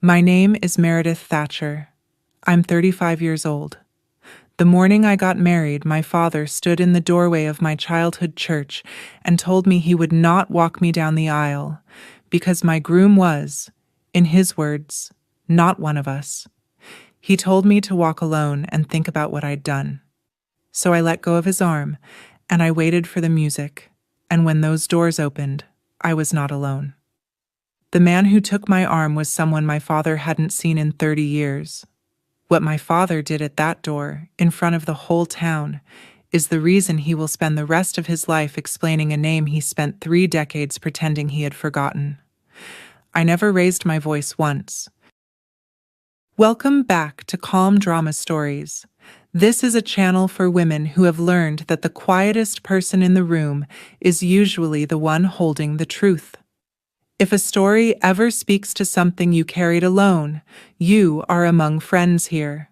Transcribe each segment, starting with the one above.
My name is Meredith Thatcher. I'm 35 years old. The morning I got married, my father stood in the doorway of my childhood church and told me he would not walk me down the aisle because my groom was, in his words, not one of us. He told me to walk alone and think about what I'd done. So I let go of his arm and I waited for the music, and when those doors opened, I was not alone. The man who took my arm was someone my father hadn't seen in 30 years. What my father did at that door, in front of the whole town, is the reason he will spend the rest of his life explaining a name he spent 3 decades pretending he had forgotten. I never raised my voice once. Welcome back to Calm Drama Stories. This is a channel for women who have learned that the quietest person in the room is usually the one holding the truth. If a story ever speaks to something you carried alone, you are among friends here.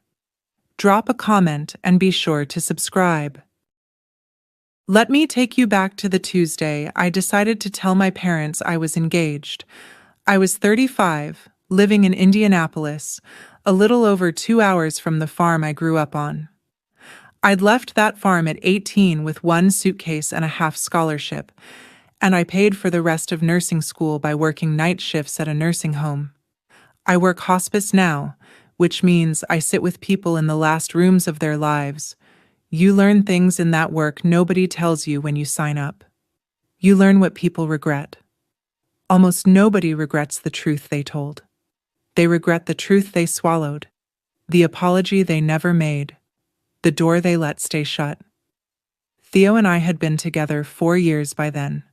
Drop a comment and be sure to subscribe. Let me take you back to the Tuesday I decided to tell my parents I was engaged. I was 35, living in Indianapolis, a little over 2 hours from the farm I grew up on. I'd left that farm at 18 with 1 suitcase and a half scholarship, and I paid for the rest of nursing school by working night shifts at a nursing home. I work hospice now, which means I sit with people in the last rooms of their lives. You learn things in that work nobody tells you when you sign up. You learn what people regret. Almost nobody regrets the truth they told. They regret the truth they swallowed, the apology they never made, the door they let stay shut. Theo and I had been together 4 years by then.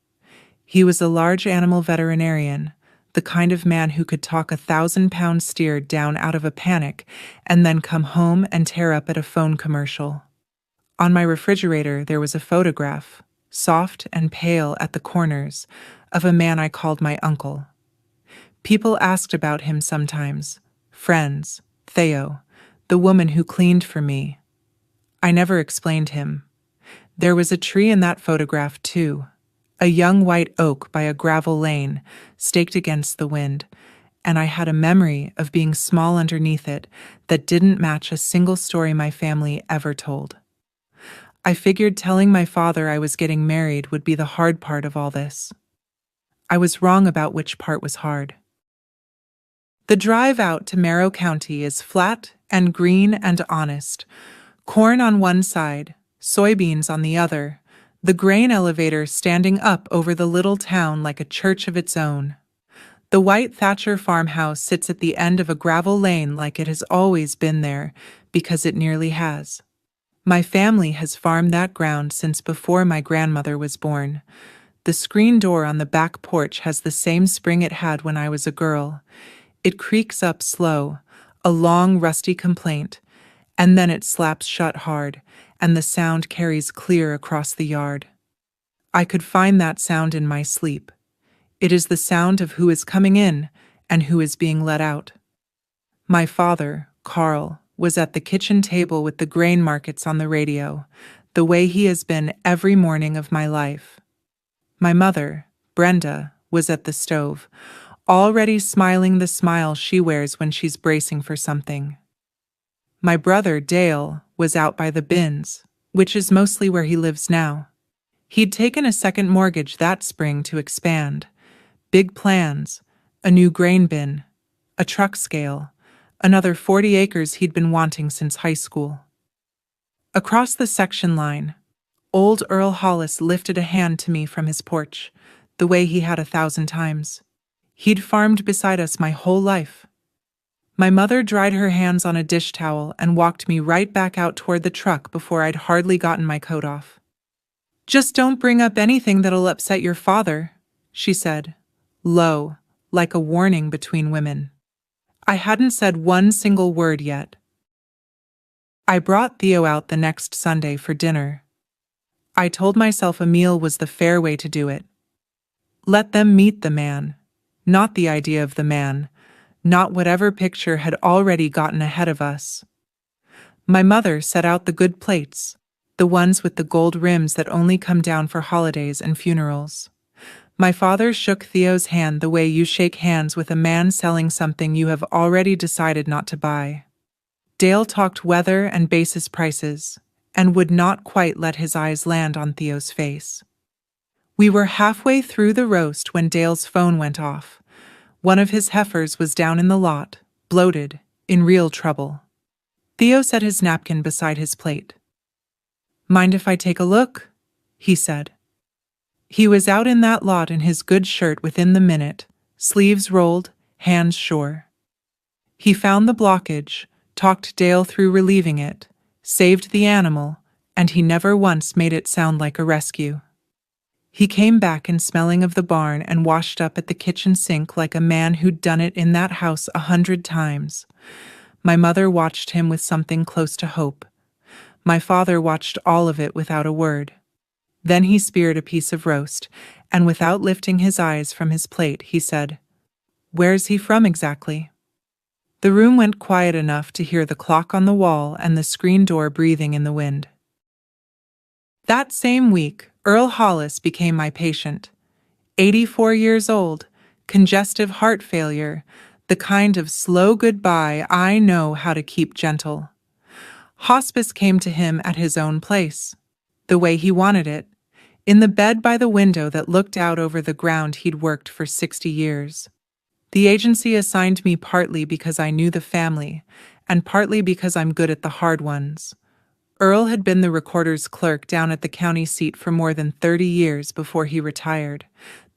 He was a large animal veterinarian, the kind of man who could talk a 1,000-pound steer down out of a panic and then come home and tear up at a phone commercial. On my refrigerator there was a photograph, soft and pale at the corners, of a man I called my uncle. People asked about him sometimes. Friends, Theo, the woman who cleaned for me. I never explained him. There was a tree in that photograph too. A young white oak by a gravel lane, staked against the wind, and I had a memory of being small underneath it that didn't match a single story my family ever told. I figured telling my father I was getting married would be the hard part of all this. I was wrong about which part was hard. The drive out to Merrill County is flat and green and honest. Corn on one side, soybeans on the other, the grain elevator standing up over the little town like a church of its own. The white Thatcher farmhouse sits at the end of a gravel lane like it has always been there, because it nearly has. My family has farmed that ground since before my grandmother was born. The screen door on the back porch has the same spring it had when I was a girl. It creaks up slow, a long rusty complaint, and then it slaps shut hard, and the sound carries clear across the yard. I could find that sound in my sleep. It is the sound of who is coming in and who is being let out. My father, Carl, was at the kitchen table with the grain markets on the radio, the way he has been every morning of my life. My mother, Brenda, was at the stove, already smiling the smile she wears when she's bracing for something. My brother, Dale, was out by the bins, which is mostly where he lives now. He'd taken a second mortgage that spring to expand. Big plans, a new grain bin, a truck scale, another 40 acres he'd been wanting since high school. Across the section line, old Earl Hollis lifted a hand to me from his porch, the way he had 1,000 times. He'd farmed beside us my whole life. My mother dried her hands on a dish towel and walked me right back out toward the truck before I'd hardly gotten my coat off. "Just don't bring up anything that'll upset your father," she said, low, like a warning between women. I hadn't said one single word yet. I brought Theo out the next Sunday for dinner. I told myself a meal was the fair way to do it. Let them meet the man, not the idea of the man, not whatever picture had already gotten ahead of us. My mother set out the good plates, the ones with the gold rims that only come down for holidays and funerals. My father shook Theo's hand the way you shake hands with a man selling something you have already decided not to buy. Dale talked weather and basis prices, and would not quite let his eyes land on Theo's face. We were halfway through the roast when Dale's phone went off. One of his heifers was down in the lot, bloated, in real trouble. Theo set his napkin beside his plate. "Mind if I take a look?" he said. He was out in that lot in his good shirt within the minute, sleeves rolled, hands sure. He found the blockage, talked Dale through relieving it, saved the animal, and he never once made it sound like a rescue. He came back in smelling of the barn and washed up at the kitchen sink like a man who'd done it in that house 100 times. My mother watched him with something close to hope. My father watched all of it without a word. Then he speared a piece of roast, and without lifting his eyes from his plate, he said, "Where's he from exactly?" The room went quiet enough to hear the clock on the wall and the screen door breathing in the wind. That same week, Earl Hollis became my patient. 84 years old, congestive heart failure, the kind of slow goodbye I know how to keep gentle. Hospice came to him at his own place, the way he wanted it, in the bed by the window that looked out over the ground he'd worked for 60 years. The agency assigned me partly because I knew the family, and partly because I'm good at the hard ones. Earl had been the recorder's clerk down at the county seat for more than 30 years before he retired,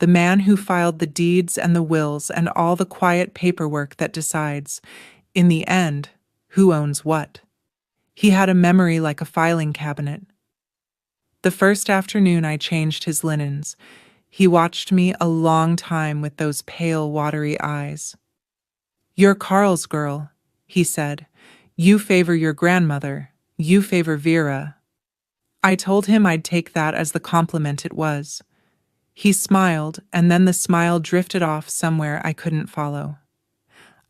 the man who filed the deeds and the wills and all the quiet paperwork that decides, in the end, who owns what. He had a memory like a filing cabinet. The first afternoon I changed his linens, he watched me a long time with those pale, watery eyes. "You're Carl's girl," he said. "You favor your grandmother. You favor Vera." I told him I'd take that as the compliment it was. He smiled, and then the smile drifted off somewhere I couldn't follow.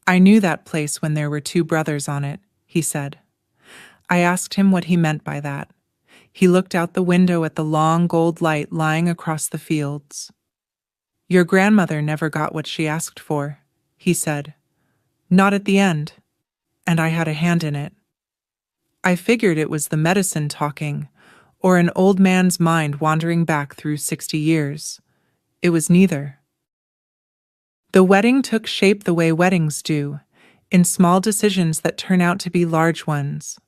"I knew that place when there were 2 brothers on it," he said. I asked him what he meant by that. He looked out the window at the long gold light lying across the fields. "Your grandmother never got what she asked for," he said. "Not at the end. And I had a hand in it." I figured it was the medicine talking, or an old man's mind wandering back through 60 years. It was neither. The wedding took shape the way weddings do, in small decisions that turn out to be large ones.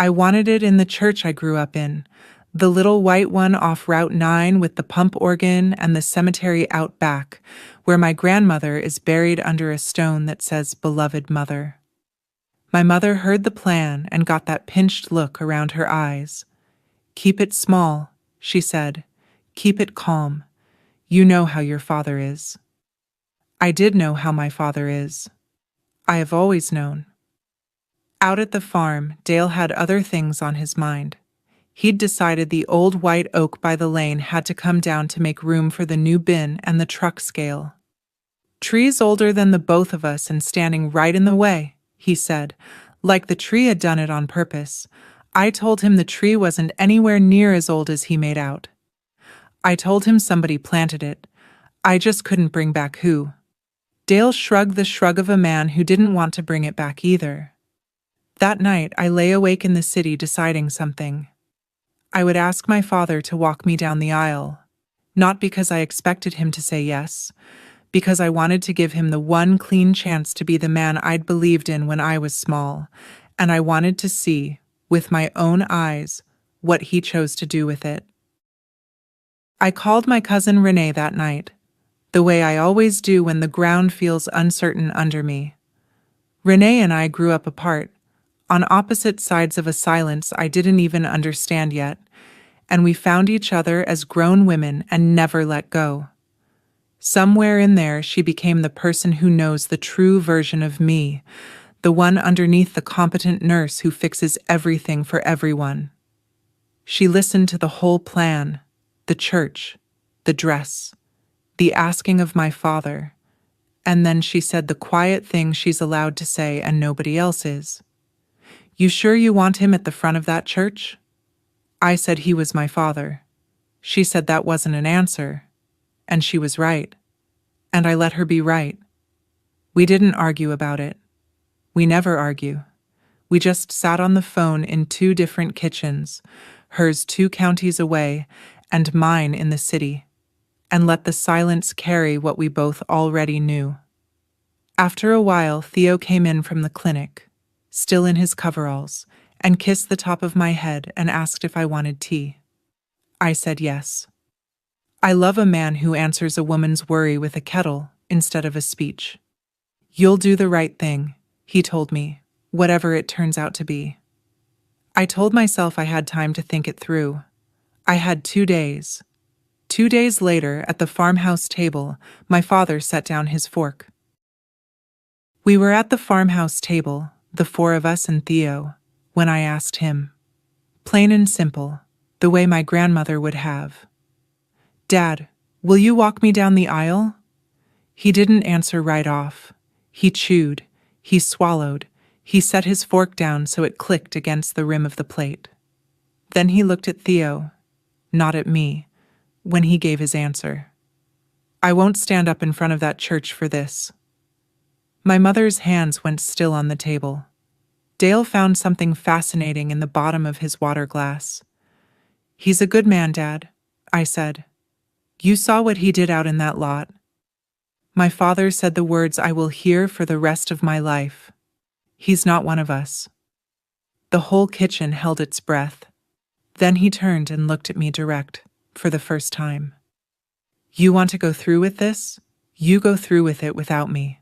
I wanted it in the church I grew up in, the little white one off Route 9 with the pump organ and the cemetery out back, where my grandmother is buried under a stone that says "Beloved Mother." My mother heard the plan and got that pinched look around her eyes. "Keep it small," she said. "Keep it calm. You know how your father is." I did know how my father is. I have always known. Out at the farm, Dale had other things on his mind. He'd decided the old white oak by the lane had to come down to make room for the new bin and the truck scale. "Trees older than the both of us and standing right in the way," he said, like the tree had done it on purpose. I told him the tree wasn't anywhere near as old as he made out. I told him somebody planted it. I just couldn't bring back who. Dale shrugged the shrug of a man who didn't want to bring it back either. That night I lay awake in the city deciding something. I would ask my father to walk me down the aisle, not because I expected him to say yes, because I wanted to give him the one clean chance to be the man I'd believed in when I was small, and I wanted to see, with my own eyes, what he chose to do with it. I called my cousin Renee that night, the way I always do when the ground feels uncertain under me. Renee and I grew up apart, on opposite sides of a silence I didn't even understand yet, and we found each other as grown women and never let go. Somewhere in there she became the person who knows the true version of me, the one underneath the competent nurse who fixes everything for everyone. She listened to the whole plan, the church, the dress, the asking of my father, and then she said the quiet thing she's allowed to say and nobody else is. "You sure you want him at the front of that church?" I said he was my father. She said that wasn't an answer. and she was right. And I let her be right. We didn't argue about it. We never argue. We just sat on the phone in two different kitchens, hers 2 counties away and mine in the city, and let the silence carry what we both already knew. After a while, Theo came in from the clinic, still in his coveralls, and kissed the top of my head and asked if I wanted tea. I said yes. I love a man who answers a woman's worry with a kettle instead of a speech. You'll do the right thing, he told me, whatever it turns out to be. I told myself I had time to think it through. I had 2 days. 2 days later, at the farmhouse table, my father set down his fork. We were at the farmhouse table, the 4 of us and Theo, when I asked him, plain and simple, the way my grandmother would have, "Dad, will you walk me down the aisle?" He didn't answer right off. He chewed, he swallowed, he set his fork down so it clicked against the rim of the plate. Then he looked at Theo, not at me, when he gave his answer. "I won't stand up in front of that church for this." My mother's hands went still on the table. Dale found something fascinating in the bottom of his water glass. "He's a good man, Dad," I said. "You saw what he did out in that lot." My father said the words I will hear for the rest of my life. "He's not one of us." The whole kitchen held its breath. Then he turned and looked at me direct, for the first time. "You want to go through with this? You go through with it without me.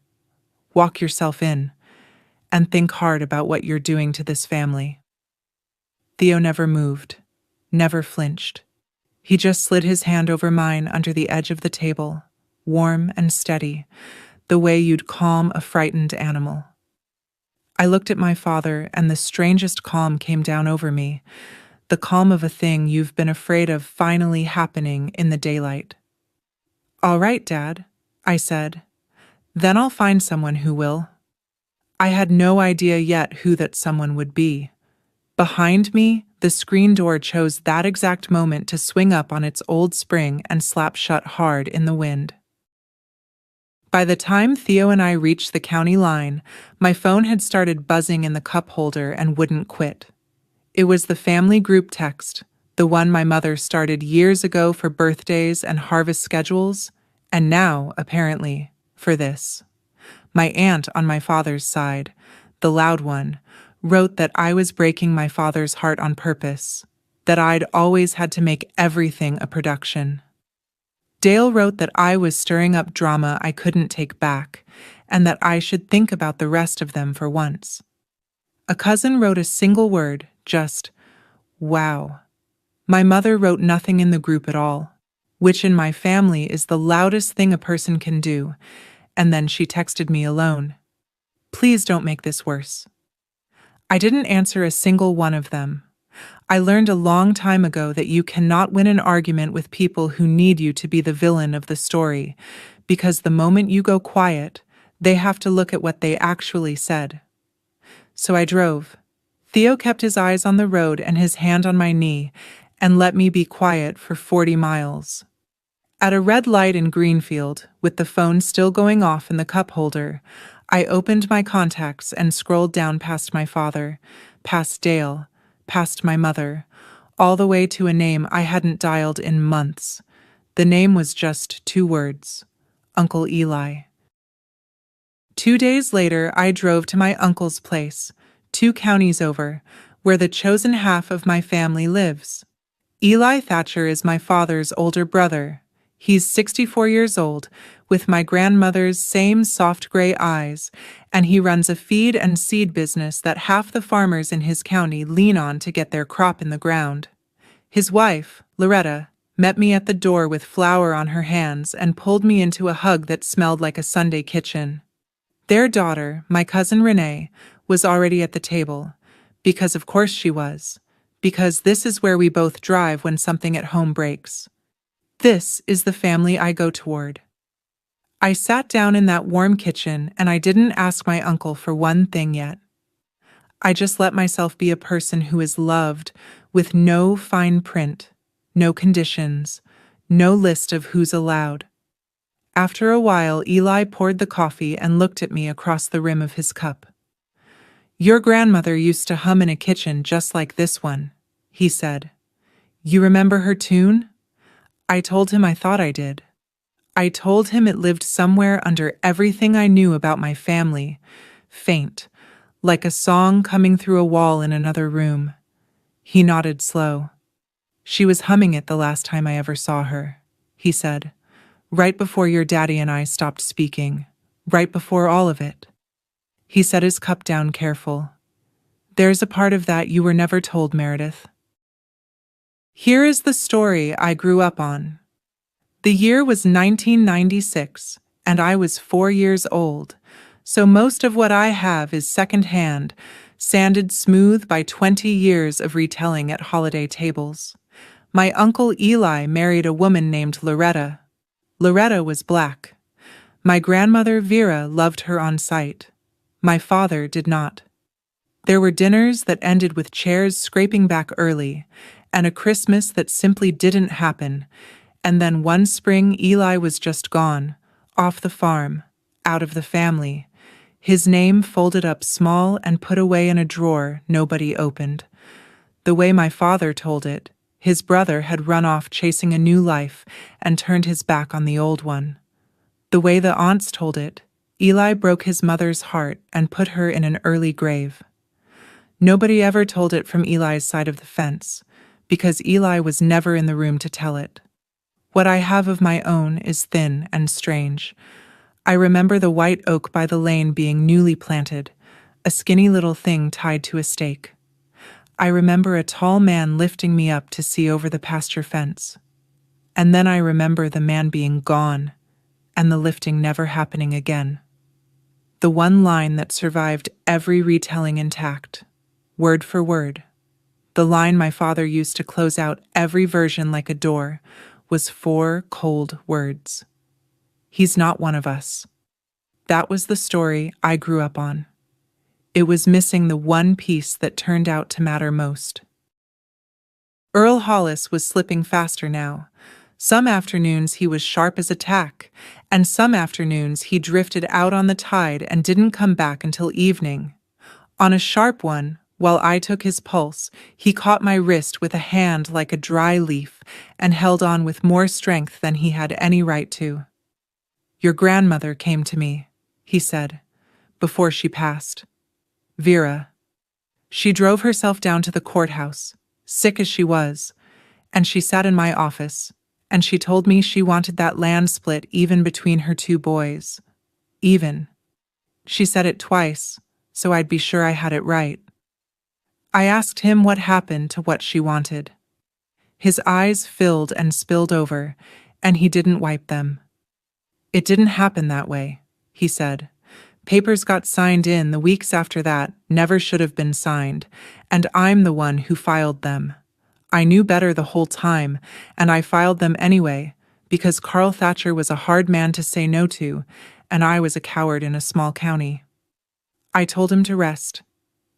Walk yourself in, and think hard about what you're doing to this family." Theo never moved, never flinched. He just slid his hand over mine under the edge of the table, warm and steady, the way you'd calm a frightened animal. I looked at my father, and the strangest calm came down over me, the calm of a thing you've been afraid of finally happening in the daylight. "All right, Dad," I said. "Then I'll find someone who will." I had no idea yet who that someone would be. Behind me, the screen door chose that exact moment to swing up on its old spring and slap shut hard in the wind. By the time Theo and I reached the county line, my phone had started buzzing in the cup holder and wouldn't quit. It was the family group text, the one my mother started years ago for birthdays and harvest schedules, and now, apparently, for this. My aunt on my father's side, the loud one, wrote that I was breaking my father's heart on purpose, that I'd always had to make everything a production. Dale wrote that I was stirring up drama I couldn't take back, and that I should think about the rest of them for once. A cousin wrote a single word, just, "Wow." My mother wrote nothing in the group at all, which in my family is the loudest thing a person can do, and then she texted me alone. "Please don't make this worse." I didn't answer a single one of them. I learned a long time ago that you cannot win an argument with people who need you to be the villain of the story, because the moment you go quiet, they have to look at what they actually said. So I drove. Theo kept his eyes on the road and his hand on my knee, and let me be quiet for 40 miles. At a red light in Greenfield, with the phone still going off in the cup holder, I opened my contacts and scrolled down past my father, past Dale, past my mother, all the way to a name I hadn't dialed in months. The name was just 2 words, Uncle Eli. 2 days later, I drove to my uncle's place, 2 counties over, where the chosen half of my family lives. Eli Thatcher is my father's older brother. He's 64 years old, with my grandmother's same soft gray eyes, and he runs a feed and seed business that half the farmers in his county lean on to get their crop in the ground. His wife, Loretta, met me at the door with flour on her hands and pulled me into a hug that smelled like a Sunday kitchen. Their daughter, my cousin Renee, was already at the table, because of course she was, because this is where we both drive when something at home breaks. This is the family I go toward. I sat down in that warm kitchen and I didn't ask my uncle for one thing yet. I just let myself be a person who is loved with no fine print, no conditions, no list of who's allowed, After a while, Eli poured the coffee and looked at me across the rim of his cup. "Your grandmother used to hum in a kitchen just like this one," he said. "You remember her tune?" I told him I thought I did. I told him it lived somewhere under everything I knew about my family, faint, like a song coming through a wall in another room. He nodded slow. "She was humming it the last time I ever saw her," he said. "Right before your daddy and I stopped speaking. Right before all of it." He set his cup down careful. "There's a part of that you were never told, Meredith. Here is the story I grew up on. The year was 1996, and I was 4 years old, so most of what I have is secondhand, sanded smooth by 20 years of retelling at holiday tables. My uncle Eli married a woman named Loretta. Loretta was black. My grandmother Vera loved her on sight. My father did not. There were dinners that ended with chairs scraping back early, and a Christmas that simply didn't happen, and then one spring Eli was just gone, off the farm, out of the family, his name folded up small and put away in a drawer nobody opened. The way my father told it, his brother had run off chasing a new life and turned his back on the old one. The way the aunts told it, Eli broke his mother's heart and put her in an early grave. Nobody ever told it from Eli's side of the fence, because Eli was never in the room to tell it. What I have of my own is thin and strange. I remember the white oak by the lane being newly planted, a skinny little thing tied to a stake. I remember a tall man lifting me up to see over the pasture fence. And then I remember the man being gone, and the lifting never happening again. The one line that survived every retelling intact, word for word, the line my father used to close out every version like a door, was 4 cold words. "He's not one of us." That was the story I grew up on. It was missing the one piece that turned out to matter most. Earl Hollis was slipping faster now. Some afternoons he was sharp as a tack, and some afternoons he drifted out on the tide and didn't come back until evening. On a sharp one, while I took his pulse, he caught my wrist with a hand like a dry leaf and held on with more strength than he had any right to. "Your grandmother came to me," he said, "before she passed. Vera. She drove herself down to the courthouse, sick as she was, and she sat in my office, and she told me she wanted that land split even between her 2 boys. Even. She said it twice, so I'd be sure I had it right. I asked him what happened to what she wanted. His eyes filled and spilled over, and he didn't wipe them. "It didn't happen that way," he said. "Papers got signed in the weeks after that, never should have been signed, and I'm the one who filed them. I knew better the whole time, and I filed them anyway, because Carl Thatcher was a hard man to say no to, and I was a coward in a small county. I told him to rest,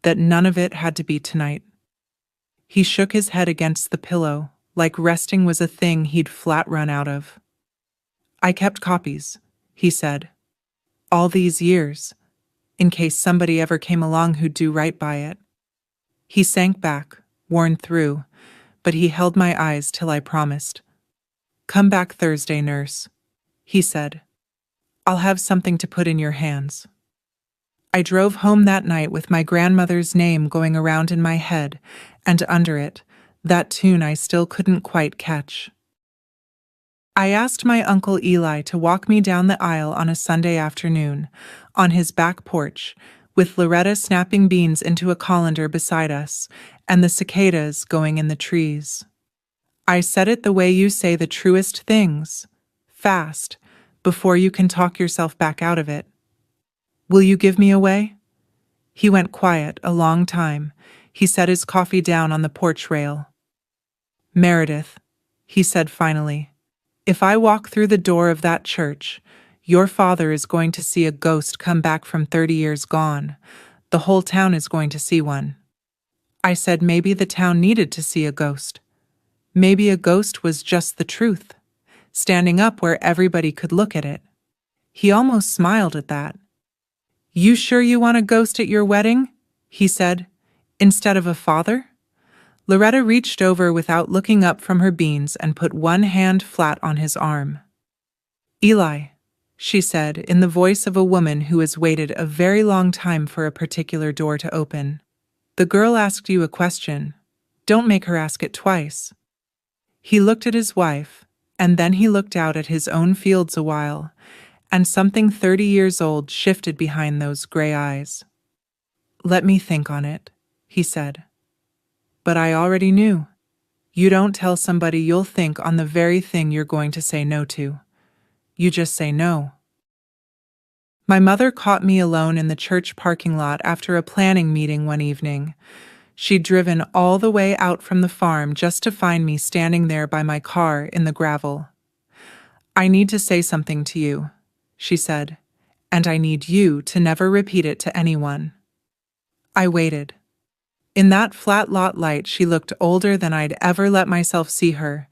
that none of it had to be tonight." He shook his head against the pillow, like resting was a thing he'd flat run out of. "I kept copies," he said, "all these years, in case somebody ever came along who'd do right by it." He sank back, worn through, but he held my eyes till I promised. "Come back Thursday, nurse," he said. "I'll have something to put in your hands." I drove home that night with my grandmother's name going around in my head, and under it, that tune I still couldn't quite catch. I asked my Uncle Eli to walk me down the aisle on a Sunday afternoon, on his back porch, with Loretta snapping beans into a colander beside us, and the cicadas going in the trees. I said it the way you say the truest things, fast, before you can talk yourself back out of it. "Will you give me away?" He went quiet a long time. He set his coffee down on the porch rail. "Meredith," he said finally, "if I walk through the door of that church, your father is going to see a ghost come back from 30 years gone. The whole town is going to see one." I said maybe the town needed to see a ghost. Maybe a ghost was just the truth, standing up where everybody could look at it. He almost smiled at that. "You sure you want a ghost at your wedding?" he said, "instead of a father?" Loretta reached over without looking up from her beans and put one hand flat on his arm. "Eli," she said in the voice of a woman who has waited a very long time for a particular door to open, "the girl asked you a question. Don't make her ask it twice." He looked at his wife, and then he looked out at his own fields a while, and something 30 years old shifted behind those gray eyes. "Let me think on it," he said. "But I already knew. You don't tell somebody you'll think on the very thing you're going to say no to. You just say no." My mother caught me alone in the church parking lot after a planning meeting one evening. She'd driven all the way out from the farm just to find me standing there by my car in the gravel. "I need to say something to you," she said, "and I need you to never repeat it to anyone." I waited. In that flat lot light, she looked older than I'd ever let myself see her,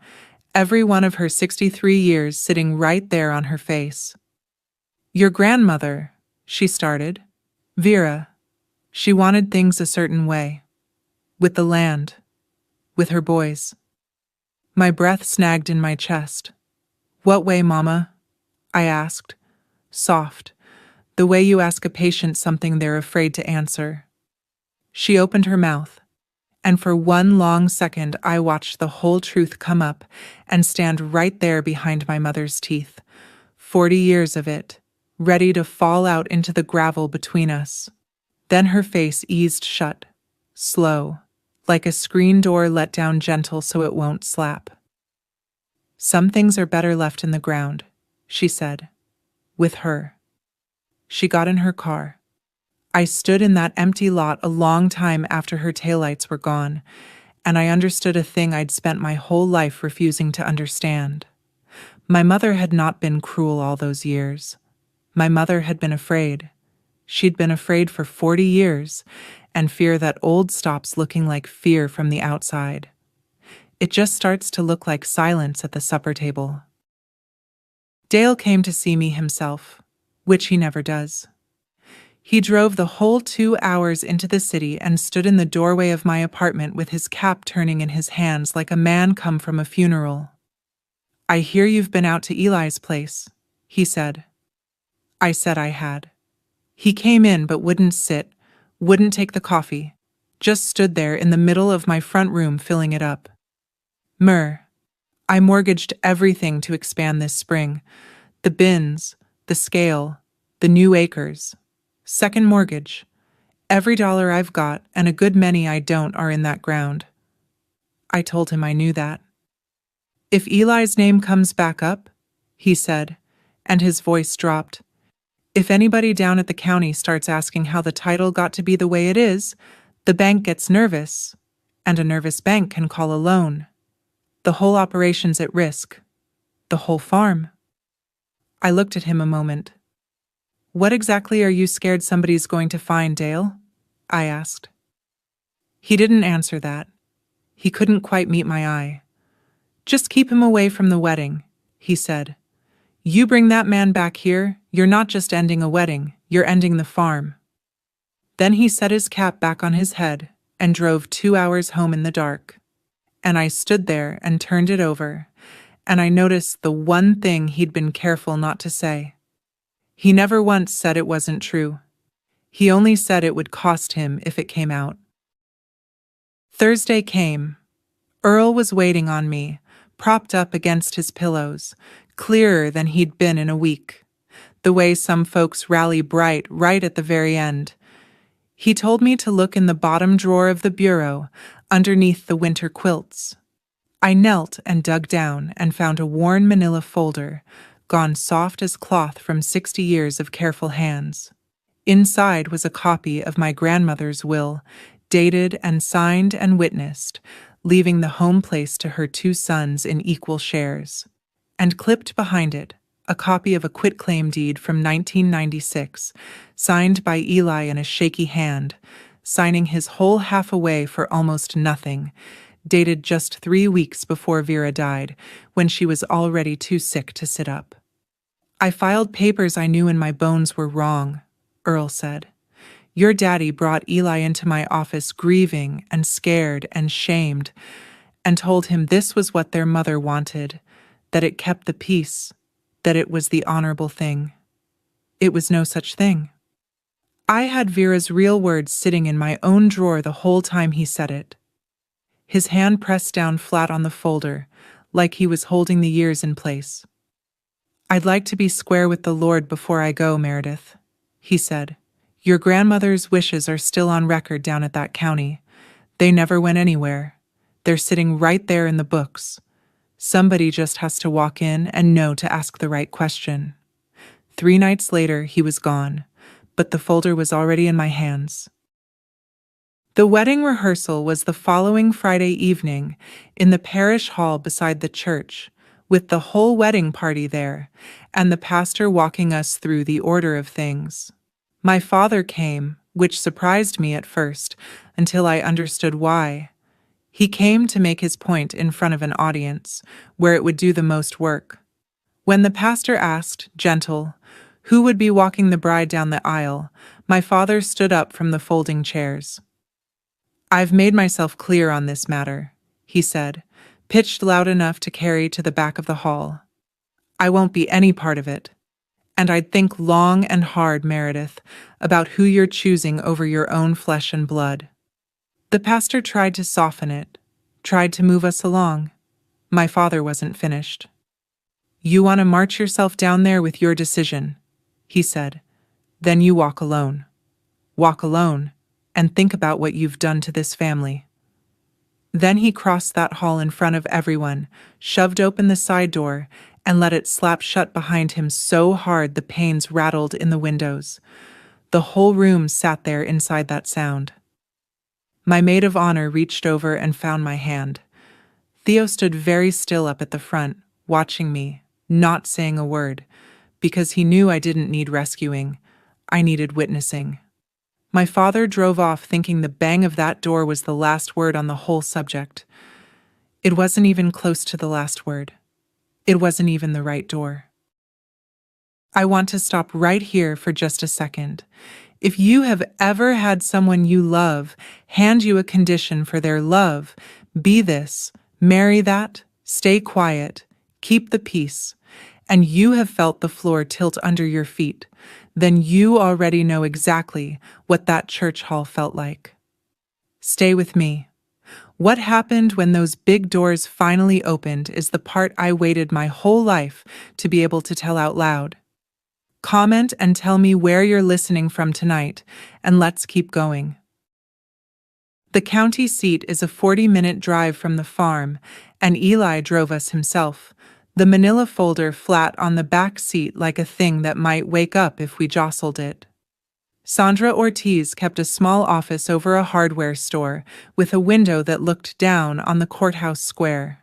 every one of her 63 years sitting right there on her face. "Your grandmother," she started, "Vera, she wanted things a certain way. With the land. With her boys." My breath snagged in my chest. "What way, Mama?" I asked, soft, the way you ask a patient something they're afraid to answer. She opened her mouth, and for one long second I watched the whole truth come up and stand right there behind my mother's teeth, 40 years of it, ready to fall out into the gravel between us. Then her face eased shut, slow, like a screen door let down gentle so it won't slap. "Some things are better left in the ground," she said, with her. She got in her car. I stood in that empty lot a long time after her taillights were gone, and I understood a thing I'd spent my whole life refusing to understand. My mother had not been cruel all those years. My mother had been afraid. She'd been afraid for 40 years, and fear that old stops looking like fear from the outside. It just starts to look like silence at the supper table. Dale came to see me himself, which he never does. He drove the whole 2 hours into the city and stood in the doorway of my apartment with his cap turning in his hands like a man come from a funeral. "I hear you've been out to Eli's place," he said. I said I had. He came in but wouldn't sit, wouldn't take the coffee, just stood there in the middle of my front room filling it up. I mortgaged everything to expand this spring. The bins, the scale, the new acres. Second mortgage. Every dollar I've got, and a good many I don't, are in that ground. I told him I knew that. "If Eli's name comes back up," he said, and his voice dropped, "if anybody down at the county starts asking how the title got to be the way it is, the bank gets nervous, and a nervous bank can call a loan. The whole operation's at risk. The whole farm." I looked at him a moment. "What exactly are you scared somebody's going to find, Dale?" I asked. He didn't answer that. He couldn't quite meet my eye. "Just keep him away from the wedding," he said. "You bring that man back here, you're not just ending a wedding, you're ending the farm." Then he set his cap back on his head and drove 2 hours home in the dark. And I stood there and turned it over, and I noticed the one thing he'd been careful not to say. He never once said it wasn't true. He only said it would cost him if it came out. Thursday came. Earl was waiting on me, propped up against his pillows, clearer than he'd been in a week, the way some folks rally bright right at the very end. He told me to look in the bottom drawer of the bureau, underneath the winter quilts. I knelt and dug down and found a worn manila folder, gone soft as cloth from 60 years of careful hands. Inside was a copy of my grandmother's will, dated and signed and witnessed, leaving the home place to her 2 sons in equal shares. And clipped behind it, a copy of a quitclaim deed from 1996, signed by Eli in a shaky hand, signing his whole half away for almost nothing, dated just 3 weeks before Vera died, when she was already too sick to sit up. I filed papers I knew in my bones were wrong, Earl said. Your daddy brought Eli into my office grieving and scared and shamed, and told him this was what their mother wanted, that it kept the peace, that it was the honorable thing. It was no such thing. I had Vera's real words sitting in my own drawer the whole time he said it. His hand pressed down flat on the folder, like he was holding the years in place. I'd like to be square with the Lord before I go, Meredith, he said. Your grandmother's wishes are still on record down at that county. They never went anywhere. They're sitting right there in the books. Somebody just has to walk in and know to ask the right question. 3 nights later, he was gone, but the folder was already in my hands. The wedding rehearsal was the following Friday evening in the parish hall beside the church, with the whole wedding party there, and the pastor walking us through the order of things. My father came, which surprised me at first, until I understood why. He came to make his point in front of an audience, where it would do the most work. When the pastor asked, gentle, who would be walking the bride down the aisle, my father stood up from the folding chairs. I've made myself clear on this matter, he said, pitched loud enough to carry to the back of the hall. I won't be any part of it. And I'd think long and hard, Meredith, about who you're choosing over your own flesh and blood. The pastor tried to soften it, tried to move us along. My father wasn't finished. You want to march yourself down there with your decision, he said. Then you walk alone. Walk alone, and think about what you've done to this family. Then he crossed that hall in front of everyone, shoved open the side door, and let it slap shut behind him so hard the panes rattled in the windows. The whole room sat there inside that sound. My maid of honor reached over and found my hand. Theo stood very still up at the front, watching me, not saying a word, because he knew I didn't need rescuing. I needed witnessing. My father drove off thinking the bang of that door was the last word on the whole subject. It wasn't even close to the last word. It wasn't even the right door. I want to stop right here for just a second. If you have ever had someone you love hand you a condition for their love, be this, marry that, stay quiet, keep the peace, and you have felt the floor tilt under your feet, then you already know exactly what that church hall felt like. Stay with me. What happened when those big doors finally opened is the part I waited my whole life to be able to tell out loud. Comment and tell me where you're listening from tonight, and let's keep going. The county seat is a 40-minute drive from the farm, and Eli drove us himself, the manila folder flat on the back seat like a thing that might wake up if we jostled it. Sandra Ortiz kept a small office over a hardware store with a window that looked down on the courthouse square.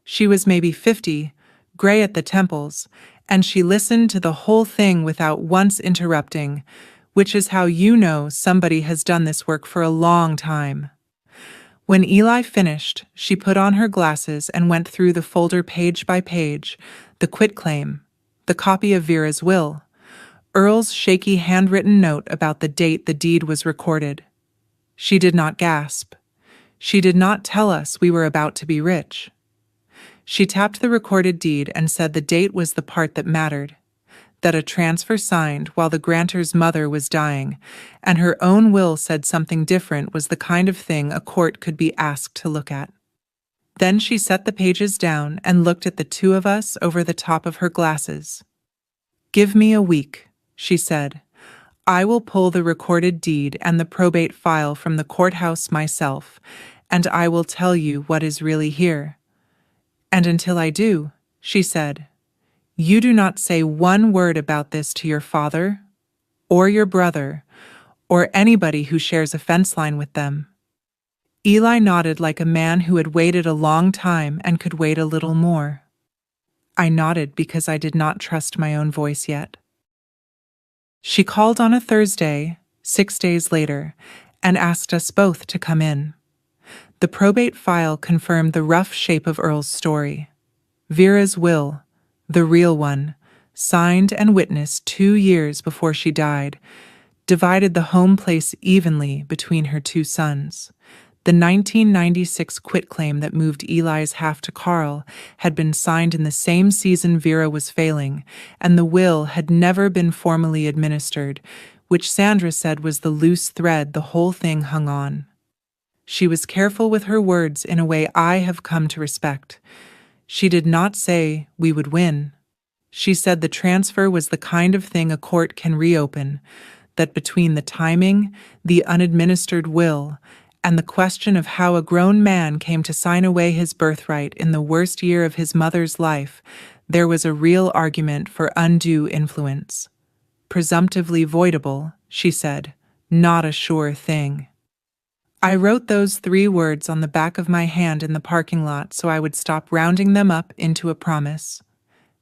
She was maybe 50, gray at the temples, and she listened to the whole thing without once interrupting, which is how you know somebody has done this work for a long time. When Eli finished, she put on her glasses and went through the folder page by page, the quitclaim, the copy of Vera's will, Earl's shaky handwritten note about the date the deed was recorded. She did not gasp. She did not tell us we were about to be rich. She tapped the recorded deed and said the date was the part that mattered, that a transfer signed while the grantor's mother was dying, and her own will said something different was the kind of thing a court could be asked to look at. Then she set the pages down and looked at the two of us over the top of her glasses. "Give me a week," she said. "I will pull the recorded deed and the probate file from the courthouse myself, and I will tell you what is really here. And until I do," she said, "you do not say one word about this to your father, or your brother, or anybody who shares a fence line with them." Eli nodded like a man who had waited a long time and could wait a little more. I nodded because I did not trust my own voice yet. She called on a Thursday, 6 days later, and asked us both to come in. The probate file confirmed the rough shape of Earl's story. Vera's will, the real one, signed and witnessed 2 years before she died, divided the home place evenly between her 2 sons. The 1996 quitclaim that moved Eli's half to Carl had been signed in the same season Vera was failing, and the will had never been formally administered, which Sandra said was the loose thread the whole thing hung on. She was careful with her words in a way I have come to respect. She did not say we would win. She said the transfer was the kind of thing a court can reopen, that between the timing, the unadministered will, and the question of how a grown man came to sign away his birthright in the worst year of his mother's life, there was a real argument for undue influence. Presumptively voidable, she said, not a sure thing. I wrote those 3 words on the back of my hand in the parking lot so I would stop rounding them up into a promise.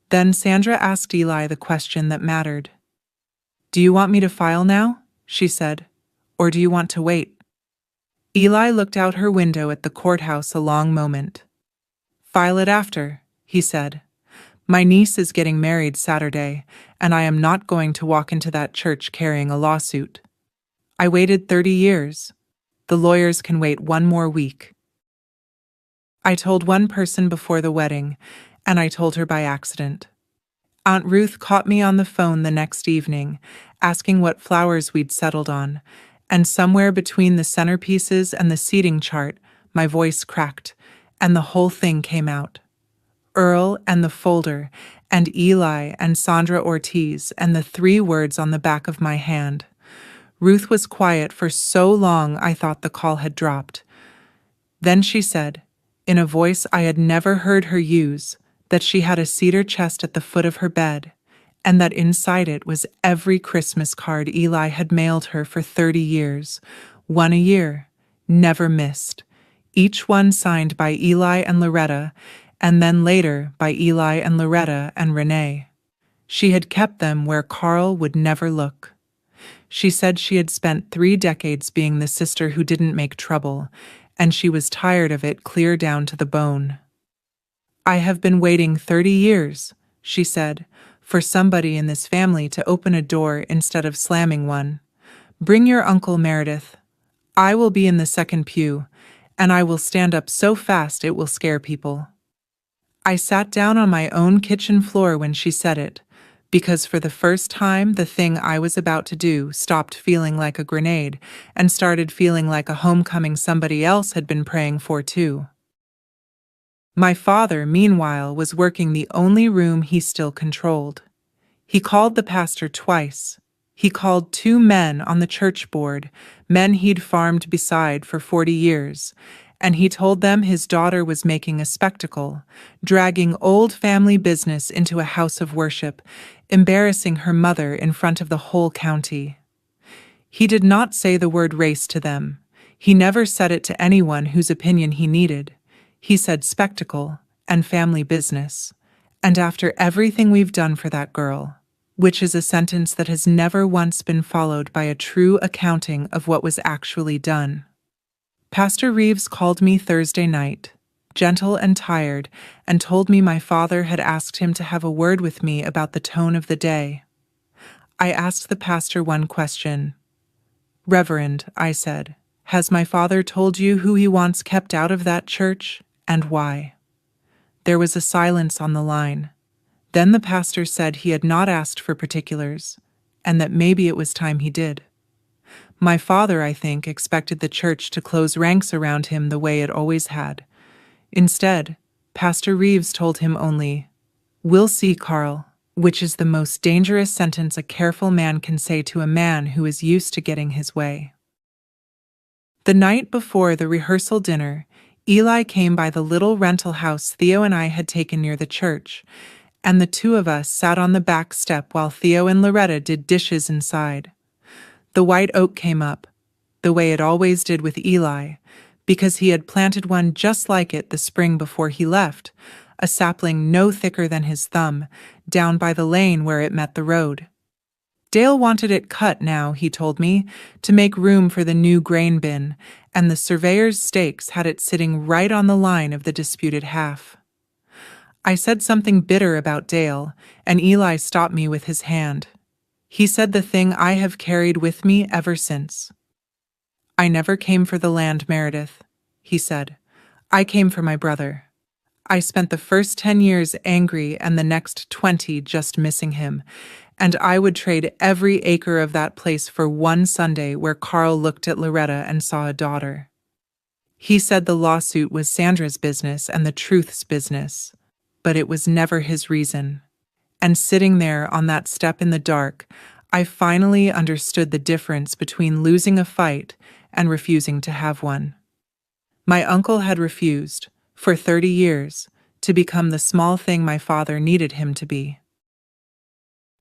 Then Sandra asked Eli the question that mattered. "Do you want me to file now?" she said. "Or do you want to wait?" Eli looked out her window at the courthouse a long moment. "File it after," he said. "My niece is getting married Saturday, and I am not going to walk into that church carrying a lawsuit. I waited 30 years. The lawyers can wait 1 more week." I told one person before the wedding, and I told her by accident. Aunt Ruth caught me on the phone the next evening, asking what flowers we'd settled on, and somewhere between the centerpieces and the seating chart, my voice cracked, and the whole thing came out. Earl and the folder, and Eli and Sandra Ortiz, and the 3 words on the back of my hand. Ruth was quiet for so long I thought the call had dropped. Then she said, in a voice I had never heard her use, that she had a cedar chest at the foot of her bed, and that inside it was every Christmas card Eli had mailed her for 30 years, 1 a year, never missed, each one signed by Eli and Loretta, and then later by Eli and Loretta and Renee. She had kept them where Carl would never look. She said she had spent 3 decades being the sister who didn't make trouble, and she was tired of it clear down to the bone. "I have been waiting 30 years, she said, for somebody in this family to open a door instead of slamming one. Bring your Uncle Meredith. I will be in the second pew, and I will stand up so fast it will scare people." I sat down on my own kitchen floor when she said it, because for the first time the thing I was about to do stopped feeling like a grenade and started feeling like a homecoming somebody else had been praying for too. My father, meanwhile, was working the only room he still controlled. He called the pastor twice. He called 2 men on the church board, men he'd farmed beside for 40 years, and he told them his daughter was making a spectacle, dragging old family business into a house of worship, embarrassing her mother in front of the whole county. He did not say the word race to them. He never said it to anyone whose opinion he needed. He said spectacle and family business. And after everything we've done for that girl, which is a sentence that has never once been followed by a true accounting of what was actually done. Pastor Reeves called me Thursday night, gentle and tired, and told me my father had asked him to have a word with me about the tone of the day. I asked the pastor one question. "Reverend," I said, "has my father told you who he wants kept out of that church, and why?" There was a silence on the line. Then the pastor said he had not asked for particulars, and that maybe it was time he did. My father, I think, expected the church to close ranks around him the way it always had. Instead, Pastor Reeves told him only, "We'll see, Carl," which is the most dangerous sentence a careful man can say to a man who is used to getting his way. The night before the rehearsal dinner, Eli came by the little rental house Theo and I had taken near the church, and the 2 of us sat on the back step while Theo and Loretta did dishes inside. The white oak came up, the way it always did with Eli, because he had planted one just like it the spring before he left, a sapling no thicker than his thumb, down by the lane where it met the road. Dale wanted it cut now, he told me, to make room for the new grain bin, and the surveyor's stakes had it sitting right on the line of the disputed half. I said something bitter about Dale, and Eli stopped me with his hand. He said the thing I have carried with me ever since. I never came for the land, Meredith, he said. I came for my brother. I spent the first 10 years angry and the next 20 just missing him, and I would trade every acre of that place for one Sunday where Carl looked at Loretta and saw a daughter. He said the lawsuit was Sandra's business and the truth's business, but it was never his reason. And sitting there on that step in the dark, I finally understood the difference between losing a fight and refusing to have one. My uncle had refused, for 30 years, to become the small thing my father needed him to be.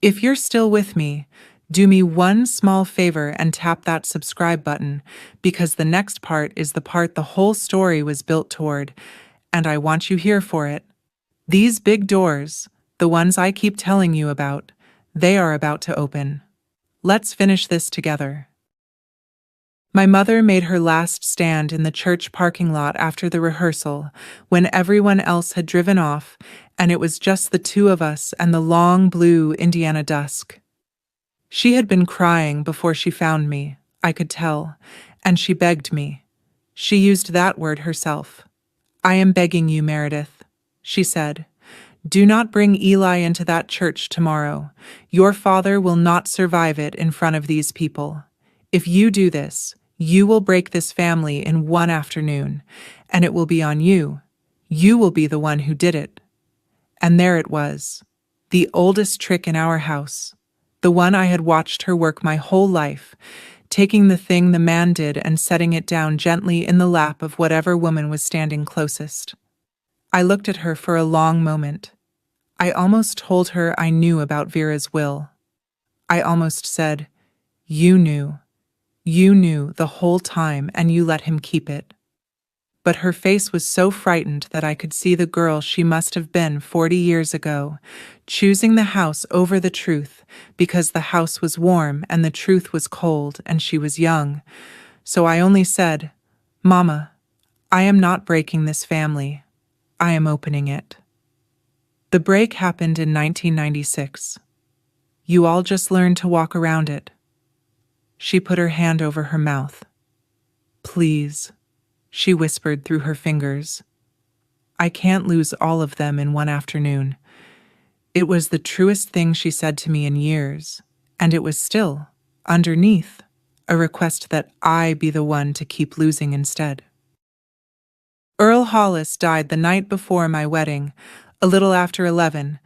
If you're still with me, do me one small favor and tap that subscribe button, because the next part is the part the whole story was built toward, and I want you here for it. These big doors, the ones I keep telling you about, they are about to open. Let's finish this together. My mother made her last stand in the church parking lot after the rehearsal, when everyone else had driven off, and it was just the two of us and the long blue Indiana dusk. She had been crying before she found me, I could tell, and she begged me. She used that word herself. I am begging you, Meredith, she said. Do not bring Eli into that church tomorrow. Your father will not survive it in front of these people. If you do this, you will break this family in one afternoon, and it will be on you. You will be the one who did it. And there it was, the oldest trick in our house, the one I had watched her work my whole life, taking the thing the man did and setting it down gently in the lap of whatever woman was standing closest. I looked at her for a long moment. I almost told her I knew about Vera's will. I almost said, You knew the whole time and you let him keep it. But her face was so frightened that I could see the girl she must have been 40 years ago, choosing the house over the truth, because the house was warm and the truth was cold and she was young. So I only said, Mama, I am not breaking this family. I am opening it. The break happened in 1996. You all just learned to walk around it. She put her hand over her mouth. Please, she whispered through her fingers. I can't lose all of them in one afternoon. It was the truest thing she said to me in years, and it was still, underneath, a request that I be the one to keep losing instead. Earl Hollis died the night before my wedding, a little after 11,